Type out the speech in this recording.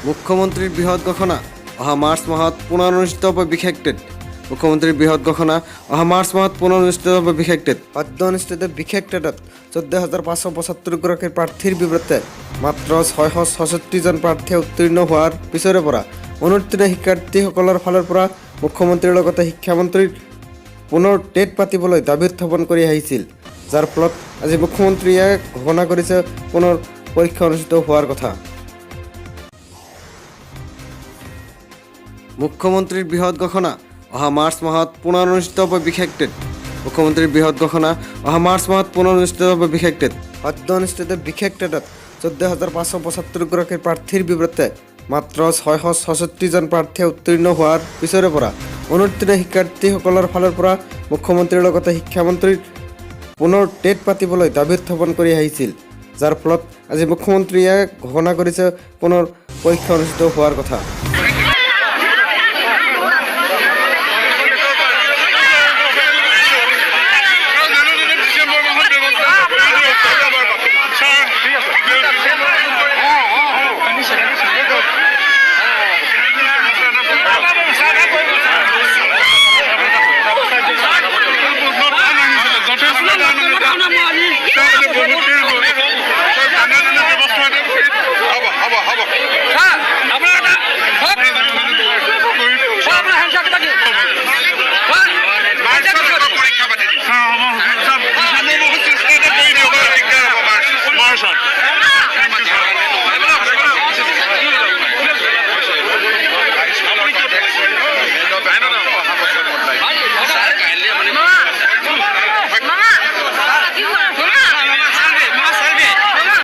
মুখ্যমন্ত্ৰীৰ বৃহৎ ঘোষণা অহা মাৰ্চ মাহত পুনৰ অনুষ্ঠিত হ'ব বিশেষ টেট। মুখ্যমন্ত্ৰীৰ বৃহৎ ঘোষণা অহা মাৰ্চ মাহত পুনৰ অনুষ্ঠিত হ'ব বিশেষ টেট। সদ্য অনুষ্ঠিত বিশেষ টেটত 14,575 প্ৰাৰ্থীৰ বিপৰীতে মাত্ৰ 666জন প্ৰাৰ্থীয়ে উত্তীৰ্ণ হোৱাৰ পিছৰে পৰা অনুত্তীৰ্ণ শিক্ষাৰ্থীসকলৰ ফালৰ পৰা মুখ্যমন্ত্ৰীৰ লগতে শিক্ষামন্ত্ৰীৰ পুনৰ টেট পাতিবলৈ দাবী উত্থাপন কৰি আহিছিল, যাৰ ফলত আজি মুখ্যমন্ত্ৰীয়ে ঘোষণা কৰিছে পুনৰ পৰীক্ষা অনুষ্ঠিত হোৱাৰ কথা। মুখ্যমন্ত্ৰীৰ বৃহৎ ঘোষণা অহা মাৰ্চ মাহত পুনৰ অনুষ্ঠিত হ'ব বিশেষ টেট। মুখ্যমন্ত্ৰীৰ বৃহৎ ঘোষণা অহা মাৰ্চ মাহত পুনৰ অনুষ্ঠিত হ'ব বিশেষ টেট। সদ্য অনুষ্ঠিত বিশেষ টেটত 14,575 প্ৰাৰ্থীৰ বিপৰীতে মাত্ৰ 666জন প্ৰাৰ্থীয়ে উত্তীৰ্ণ হোৱাৰ পিছৰে পৰা অনুত্তীৰ্ণ শিক্ষাৰ্থীসকলৰ ফালৰ পৰা মুখ্যমন্ত্ৰীৰ লগতে শিক্ষামন্ত্ৰীৰ পুনৰ টেট পাতিবলৈ দাবী উত্থাপন কৰি আহিছিল, যাৰ ফলত আজি মুখ্যমন্ত্ৰীয়ে ঘোষণা কৰিছে পুনৰ পৰীক্ষা অনুষ্ঠিত হোৱাৰ কথা।